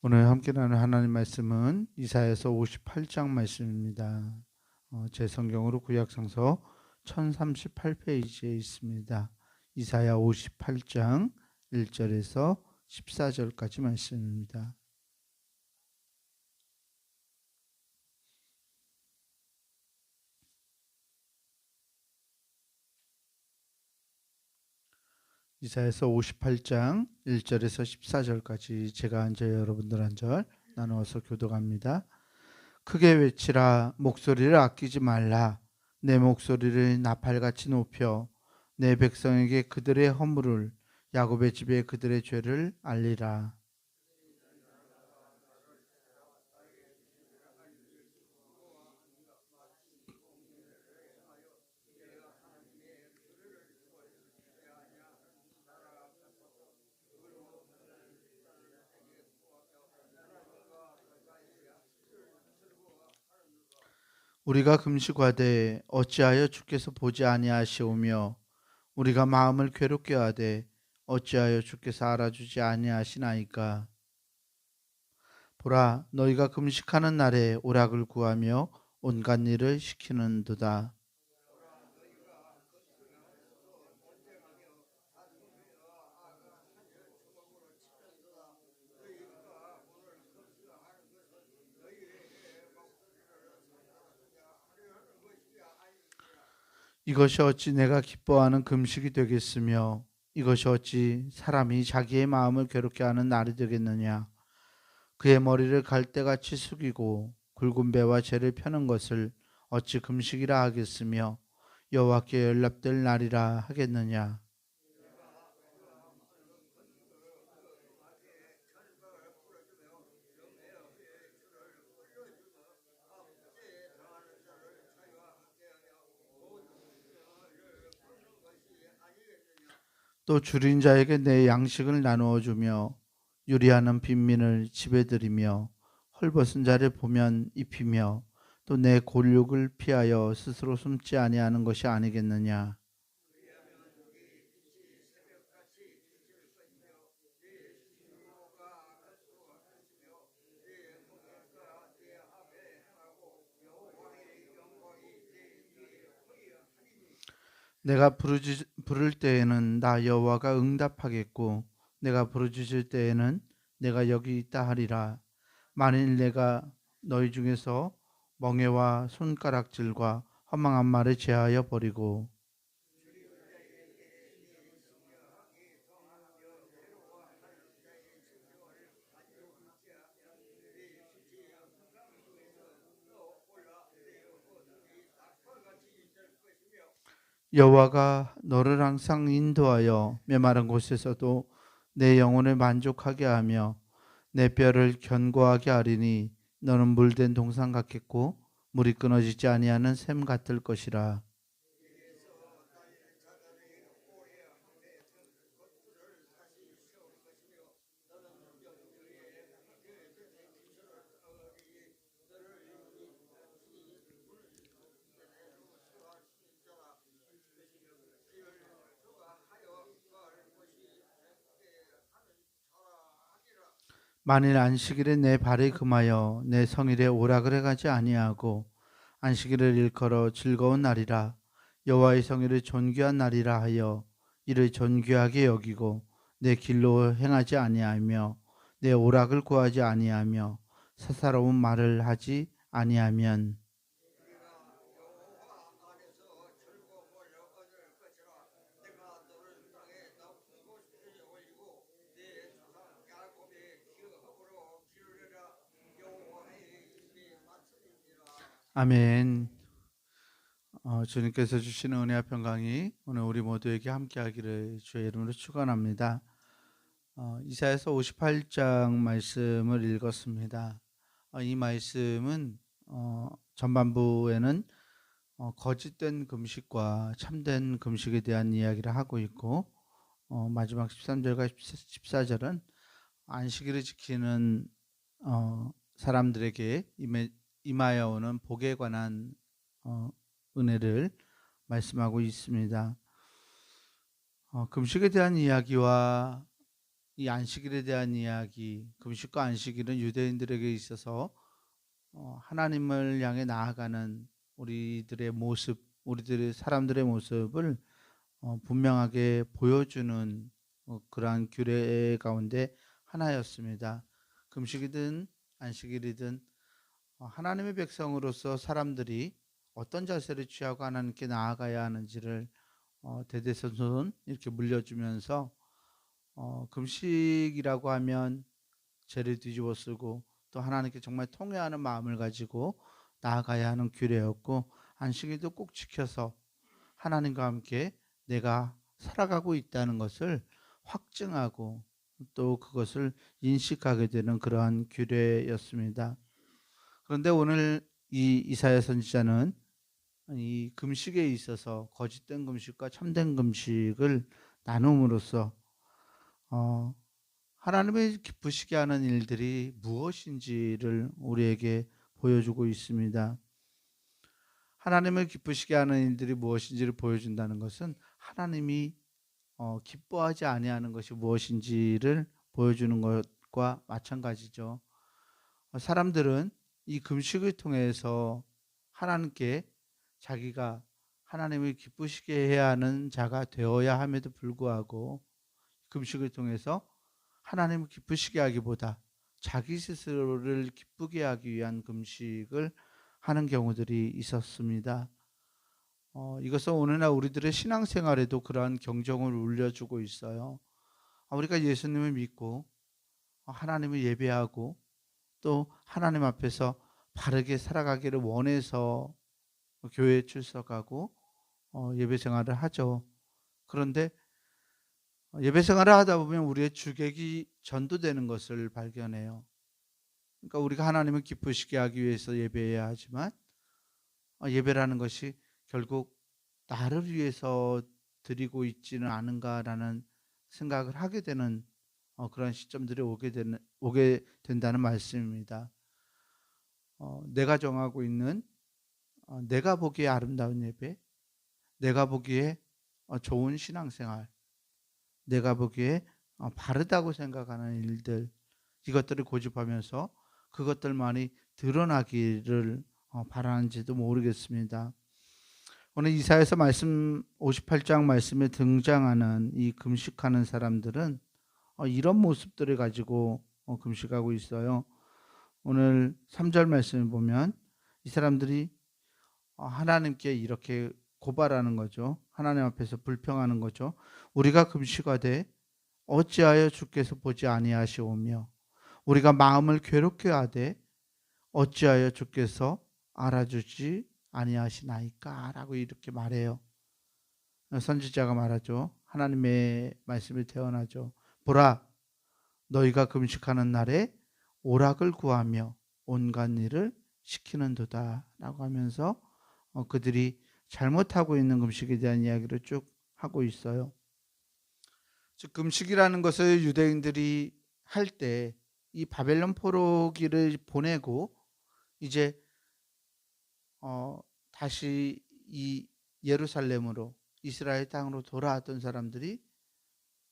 오늘 함께 나눌 하나님 말씀은 이사야서 58장 말씀입니다. 제 성경으로 구약성서 1038페이지에 있습니다. 이사야 58장 1절에서 14절까지 말씀입니다. 이사야서 58장 1절에서 14절까지 제가 한 절 여러분들 한 절 나누어서 교독합니다. 크게 외치라. 목소리를 아끼지 말라. 내 목소리를 나팔같이 높여 내 백성에게 그들의 허물을, 야곱의 집에 그들의 죄를 알리라. 우리가 금식하되 어찌하여 주께서 보지 아니하시오며, 우리가 마음을 괴롭게 하되 어찌하여 주께서 알아주지 아니하시나이까. 보라, 너희가 금식하는 날에 오락을 구하며 온갖 일을 시키는도다. 이것이 어찌 내가 기뻐하는 금식이 되겠으며, 이것이 어찌 사람이 자기의 마음을 괴롭게 하는 날이 되겠느냐. 그의 머리를 갈대같이 숙이고 굵은 배와 재를 펴는 것을 어찌 금식이라 하겠으며, 여호와께 연락될 날이라 하겠느냐. 또 줄인 자에게 내 양식을 나누어 주며 유리하는 빈민을 집에 들이며 헐벗은 자를 보면 입히며 또 내 골육을 피하여 스스로 숨지 아니하는 것이 아니겠느냐. 내가 부를 때에는 나 여호와가 응답하겠고, 내가 부르짖을 때에는 내가 여기 있다 하리라. 만일 내가 너희 중에서 멍에와 손가락질과 허망한 말을 제하여 버리고, 여호와가 너를 항상 인도하여 메마른 곳에서도 내 영혼을 만족하게 하며 내 뼈를 견고하게 하리니, 너는 물된 동산 같겠고 물이 끊어지지 아니하는 샘 같을 것이라. 만일 안식일에 내 발이 금하여 내 성일에 오락을 해가지 아니하고 안식일을 일컬어 즐거운 날이라, 여호와의 성일을 존귀한 날이라 하여 이를 존귀하게 여기고 내 길로 행하지 아니하며 내 오락을 구하지 아니하며 사사로운 말을 하지 아니하면, 아멘. 주님께서 주시는 은혜와 평강이 오늘 우리 모두에게 함께하기를 주의 이름으로 축원합니다. 이사야서 58장 말씀을 읽었습니다. 이 말씀은 전반부에는 거짓된 금식과 참된 금식에 대한 이야기를 하고 있고, 마지막 13절과 14절은 안식일을 지키는 사람들에게 임하여 오는 복에 관한 은혜를 말씀하고 있습니다. 금식에 대한 이야기와 이 안식일에 대한 이야기, 금식과 안식일은 유대인들에게 있어서 하나님을 향해 나아가는 우리들의 모습, 우리들의 사람들의 모습을 분명하게 보여주는 그러한 규례 가운데 하나였습니다. 금식이든 안식일이든 하나님의 백성으로서 사람들이 어떤 자세를 취하고 하나님께 나아가야 하는지를 대대손손 이렇게 물려주면서 금식이라고 하면 죄를 뒤집어 쓰고 또 하나님께 정말 통회하는 마음을 가지고 나아가야 하는 규례였고, 안식일도 꼭 지켜서 하나님과 함께 내가 살아가고 있다는 것을 확증하고 또 그것을 인식하게 되는 그러한 규례였습니다. 그런데 오늘 이 이사야 선지자는 이 금식에 있어서 거짓된 금식과 참된 금식을 나눔으로써 어, 하나님의 기쁘시게 하는 일들이 무엇인지를 우리에게 보여주고 있습니다. 하나님을 기쁘시게 하는 일들이 무엇인지를 보여준다는 것은 하나님이 기뻐하지 아니하는 것이 무엇인지를 보여주는 것과 마찬가지죠. 사람들은 이 금식을 통해서 하나님께 자기가 하나님을 기쁘시게 해야 하는 자가 되어야 함에도 불구하고 금식을 통해서 하나님을 기쁘시게 하기보다 자기 스스로를 기쁘게 하기 위한 금식을 하는 경우들이 있었습니다. 이것은 오늘날 우리들의 신앙생활에도 그러한 경종을 울려주고 있어요. 우리가 예수님을 믿고 하나님을 예배하고 또 하나님 앞에서 바르게 살아가기를 원해서 교회에 출석하고 예배 생활을 하죠. 그런데 예배 생활을 하다 보면 우리의 주객이 전도되는 것을 발견해요. 그러니까 우리가 하나님을 기쁘시게 하기 위해서 예배해야 하지만 예배라는 것이 결국 나를 위해서 드리고 있지는 않은가라는 생각을 하게 되는 그런 시점들이 오게 된다는 말씀입니다. 내가 정하고 있는 내가 보기에 아름다운 예배, 내가 보기에 좋은 신앙생활, 내가 보기에 바르다고 생각하는 일들, 이것들을 고집하면서 그것들만이 드러나기를 바라는지도 모르겠습니다. 오늘 이사야서 말씀 58장 말씀에 등장하는 이 금식하는 사람들은 이런 모습들을 가지고 금식하고 있어요. 오늘 3절 말씀을 보면 이 사람들이 하나님께 이렇게 고발하는 거죠. 하나님 앞에서 불평하는 거죠. 우리가 금식하되 어찌하여 주께서 보지 아니하시오며 우리가 마음을 괴롭게 하되 어찌하여 주께서 알아주지 아니하시나이까 라고 이렇게 말해요. 선지자가 말하죠. 하나님의 말씀을 태어나죠. 보라, 너희가 금식하는 날에 오락을 구하며 온갖 일을 시키는도다 라고 하면서 그들이 잘못하고 있는 금식에 대한 이야기를 쭉 하고 있어요. 즉 금식이라는 것을 유대인들이 할 때 이 바벨론 포로기를 보내고 이제 다시 이 예루살렘으로 이스라엘 땅으로 돌아왔던 사람들이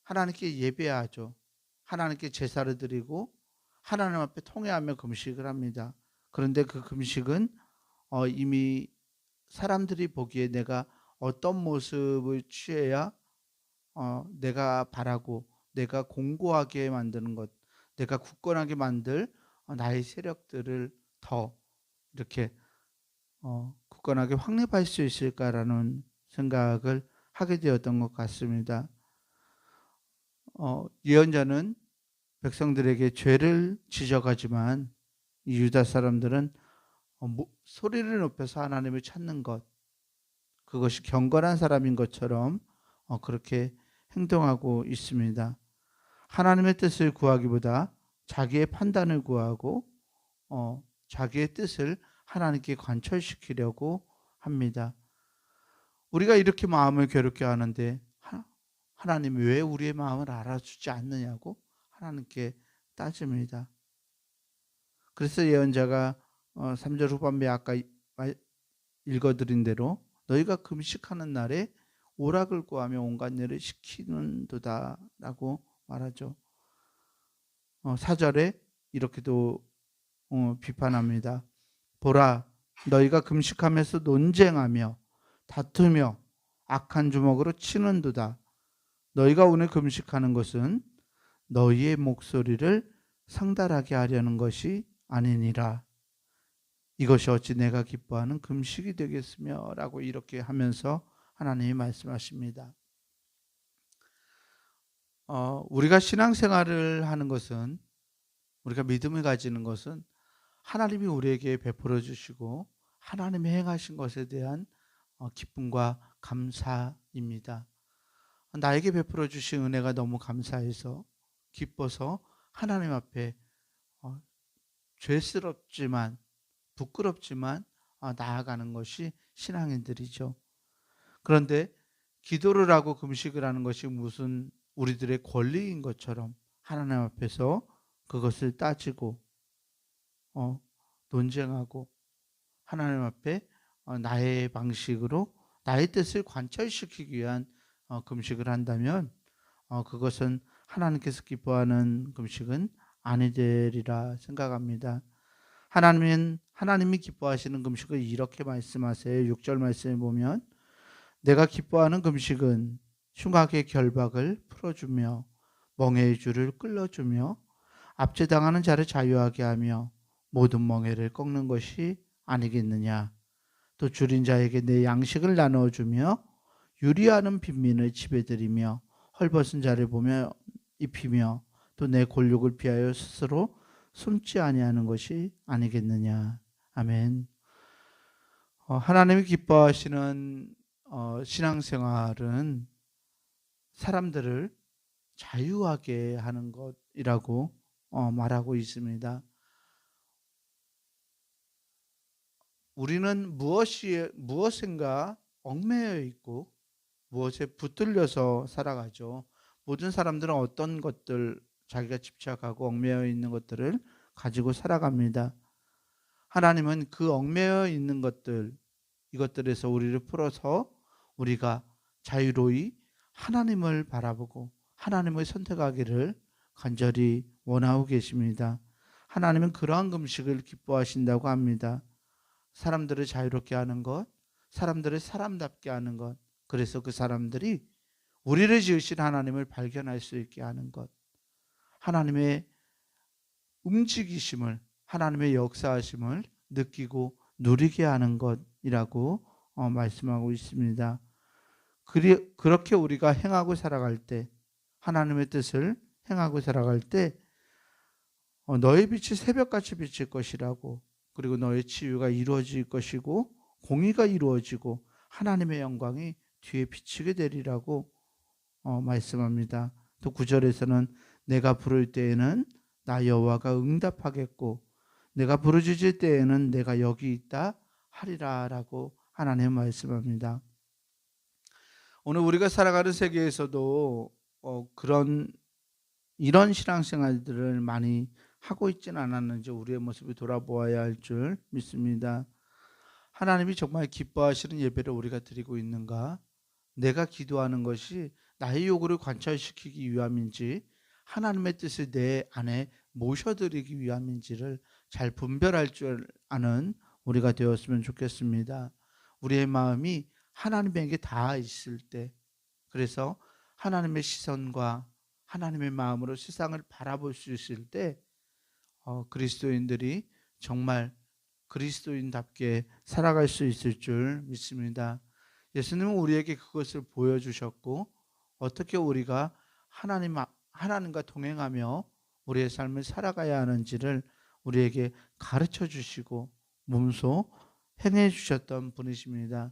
하나님께 예배하죠. 하나님께 제사를 드리고 하나님 앞에 통회하며 금식을 합니다. 그런데 그 금식은 이미 사람들이 보기에 내가 어떤 모습을 취해야 내가 바라고 내가 공고하게 만드는 것, 내가 굳건하게 만들 나의 세력들을 더 이렇게 굳건하게 확립할 수 있을까라는 생각을 하게 되었던 것 같습니다. 예언자는 백성들에게 죄를 지적하지만 이 유다 사람들은 소리를 높여서 하나님을 찾는 것, 그것이 경건한 사람인 것처럼 그렇게 행동하고 있습니다. 하나님의 뜻을 구하기보다 자기의 판단을 구하고 자기의 뜻을 하나님께 관철시키려고 합니다. 우리가 이렇게 마음을 괴롭게 하는데 하나님이 왜 우리의 마음을 알아주지 않느냐고 하나님께 따집니다. 그래서 예언자가 3절 후반부에 아까 읽어드린 대로 너희가 금식하는 날에 오락을 구하며 온갖 일을 시키는도다 라고 말하죠. 4절에 이렇게도 비판합니다. 보라, 너희가 금식하면서 논쟁하며 다투며 악한 주먹으로 치는도다. 너희가 오늘 금식하는 것은 너희의 목소리를 상달하게 하려는 것이 아니니라. 이것이 어찌 내가 기뻐하는 금식이 되겠으며 라고 이렇게 하면서 하나님이 말씀하십니다. 우리가 신앙생활을 하는 것은, 우리가 믿음을 가지는 것은 하나님이 우리에게 베풀어 주시고 하나님이 행하신 것에 대한 기쁨과 감사입니다. 나에게 베풀어 주신 은혜가 너무 감사해서 기뻐서 하나님 앞에 죄스럽지만 부끄럽지만 나아가는 것이 신앙인들이죠. 그런데 기도를 하고 금식을 하는 것이 무슨 우리들의 권리인 것처럼 하나님 앞에서 그것을 따지고 논쟁하고 하나님 앞에 나의 방식으로 나의 뜻을 관철시키기 위한 금식을 한다면 그것은 하나님께서 기뻐하는 금식은 아니 되리라 생각합니다. 하나님이 기뻐하시는 금식을 이렇게 말씀하세요. 6절 말씀에 보면 내가 기뻐하는 금식은 흉악의 결박을 풀어주며 멍에의 줄을 끌어주며 압제당하는 자를 자유하게 하며 모든 멍에를 꺾는 것이 아니겠느냐. 또 줄인 자에게 내 양식을 나눠주며 유리하는 빈민을 지배드리며 헐벗은 자를 보며 입히며 또 내 골욕을 피하여 스스로 숨지 아니하는 것이 아니겠느냐. 아멘. 하나님이 기뻐하시는 신앙생활은 사람들을 자유하게 하는 것이라고 말하고 있습니다. 우리는 무엇인가 얽매여 있고 무엇에 붙들려서 살아가죠. 모든 사람들은 어떤 것들, 자기가 집착하고 얽매여 있는 것들을 가지고 살아갑니다. 하나님은 그 얽매여 있는 것들, 이것들에서 우리를 풀어서 우리가 자유로이 하나님을 바라보고 하나님을 선택하기를 간절히 원하고 계십니다. 하나님은 그러한 금식을 기뻐하신다고 합니다. 사람들을 자유롭게 하는 것, 사람들을 사람답게 하는 것, 그래서 그 사람들이 우리를 지으신 하나님을 발견할 수 있게 하는 것, 하나님의 움직이심을, 하나님의 역사하심을 느끼고 누리게 하는 것이라고 말씀하고 있습니다. 그렇게 우리가 행하고 살아갈 때, 하나님의 뜻을 행하고 살아갈 때 너의 빛이 새벽같이 비칠 것이라고, 그리고 너의 치유가 이루어질 것이고 공의가 이루어지고 하나님의 영광이 뒤에 비치게 되리라고 말씀합니다. 또 9절에서는 내가 부를 때에는 나 여호와가 응답하겠고 내가 부르짖을 때에는 내가 여기 있다 하리라 라고 하나님 말씀합니다. 오늘 우리가 살아가는 세계에서도 이런 신앙생활들을 많이 하고 있지는 않았는지 우리의 모습을 돌아보아야 할 줄 믿습니다. 하나님이 정말 기뻐하시는 예배를 우리가 드리고 있는가? 내가 기도하는 것이 나의 요구를 관철시키기 위함인지 하나님의 뜻을 내 안에 모셔드리기 위함인지를 잘 분별할 줄 아는 우리가 되었으면 좋겠습니다. 우리의 마음이 하나님에게 닿아 있을 때, 그래서 하나님의 시선과 하나님의 마음으로 세상을 바라볼 수 있을 때 그리스도인들이 정말 그리스도인답게 살아갈 수 있을 줄 믿습니다. 예수님은 우리에게 그것을 보여주셨고 어떻게 우리가 하나님과 동행하며 우리의 삶을 살아가야 하는지를 우리에게 가르쳐 주시고 몸소 행해 주셨던 분이십니다.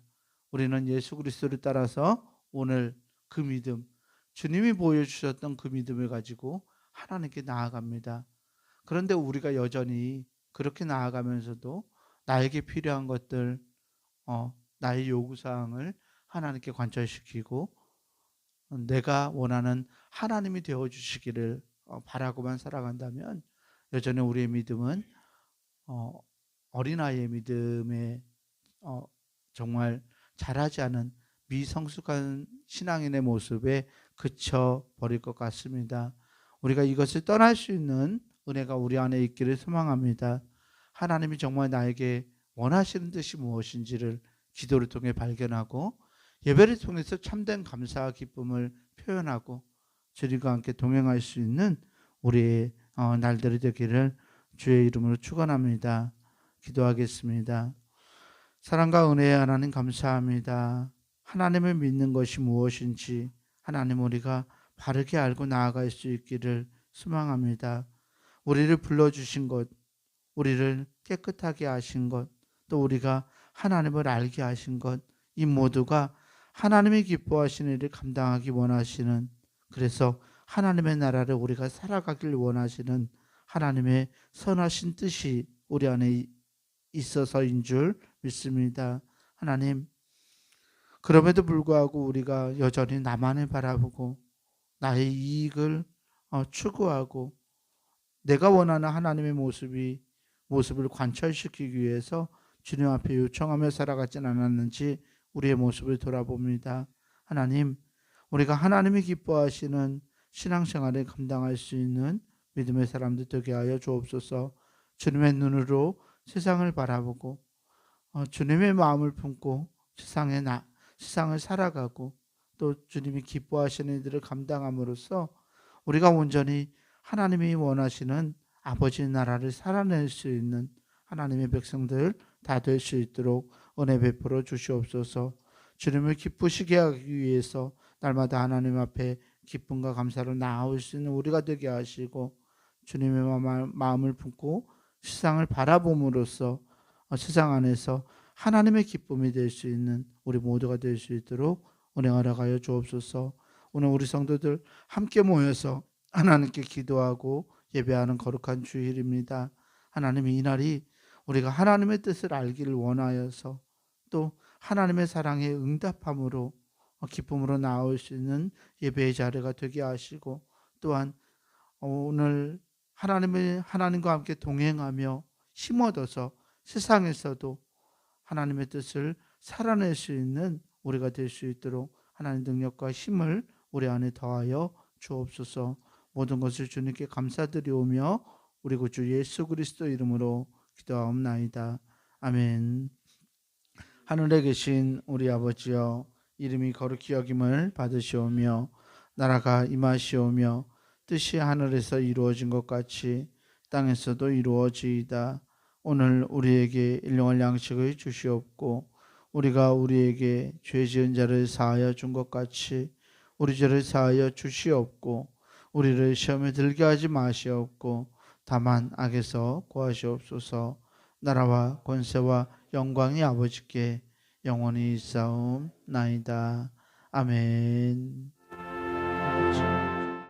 우리는 예수 그리스도를 따라서 오늘 그 믿음, 주님이 보여주셨던 그 믿음을 가지고 하나님께 나아갑니다. 그런데 우리가 여전히 그렇게 나아가면서도 나에게 필요한 것들, 나의 요구사항을 하나님께 관철시키고 내가 원하는 하나님이 되어주시기를 바라고만 살아간다면 여전히 우리의 믿음은 어린아이의 믿음에 정말 자라지 않은 미성숙한 신앙인의 모습에 그쳐 버릴 것 같습니다. 우리가 이것을 떠날 수 있는 은혜가 우리 안에 있기를 소망합니다. 하나님이 정말 나에게 원하시는 뜻이 무엇인지를 기도를 통해 발견하고 예배를 통해서 참된 감사와 기쁨을 표현하고 주님과 함께 동행할 수 있는 우리의 날들이 되기를 주의 이름으로 축원합니다. 기도하겠습니다. 사랑과 은혜의 하나님 감사합니다. 하나님을 믿는 것이 무엇인지 하나님 우리가 바르게 알고 나아갈 수 있기를 소망합니다. 우리를 불러주신 것, 우리를 깨끗하게 하신 것, 또 우리가 하나님을 알게 하신 것, 이 모두가 하나님이 기뻐하시는 일을 감당하기 원하시는, 그래서 하나님의 나라를 우리가 살아가길 원하시는 하나님의 선하신 뜻이 우리 안에 있어서인 줄 믿습니다. 하나님, 그럼에도 불구하고 우리가 여전히 나만을 바라보고 나의 이익을 추구하고 내가 원하는 하나님의 모습을 관철시키기 위해서 주님 앞에 요청하며 살아가진 않았는지 우리의 모습을 돌아봅니다. 하나님, 우리가 하나님이 기뻐하시는 신앙생활을 감당할 수 있는 믿음의 사람들 되게 하여 주옵소서. 주님의 눈으로 세상을 바라보고 주님의 마음을 품고 세상을 살아가고 또 주님이 기뻐하시는 일들을 감당함으로써 우리가 온전히 하나님이 원하시는 아버지의 나라를 살아낼 수 있는 하나님의 백성들 다 될 수 있도록 은혜 베풀어 주시옵소서. 주님을 기쁘시게 하기 위해서 날마다 하나님 앞에 기쁨과 감사로 나아올 수 있는 우리가 되게 하시고 주님의 마음을 품고 세상을 바라봄으로써 세상 안에서 하나님의 기쁨이 될 수 있는 우리 모두가 될 수 있도록 은혜 허락하여 주옵소서. 오늘 우리 성도들 함께 모여서 하나님께 기도하고 예배하는 거룩한 주일입니다. 하나님, 이 날이 우리가 하나님의 뜻을 알기를 원하여서 또 하나님의 사랑에 응답함으로 기쁨으로 나올 수 있는 예배의 자리가 되게 하시고, 또한 오늘 하나님과 함께 동행하며 힘 얻어서 세상에서도 하나님의 뜻을 살아낼 수 있는 우리가 될 수 있도록 하나님의 능력과 힘을 우리 안에 더하여 주옵소서. 모든 것을 주님께 감사드리오며 우리 구주 예수 그리스도 이름으로 기도하옵나이다. 아멘. 하늘에 계신 우리 아버지여, 이름이 거룩히 여김을 받으시오며 나라가 임하시오며 뜻이 하늘에서 이루어진 것 같이 땅에서도 이루어지이다. 오늘 우리에게 일용할 양식을 주시옵고 우리가 우리에게 죄 지은 자를 사하여 준 것 같이 우리 죄를 사하여 주시옵고 우리를 시험에 들게 하지 마시옵고 다만 악에서 구하시옵소서. 나라와 권세와 영광이 아버지께 영원히 있사옵나이다. 아멘.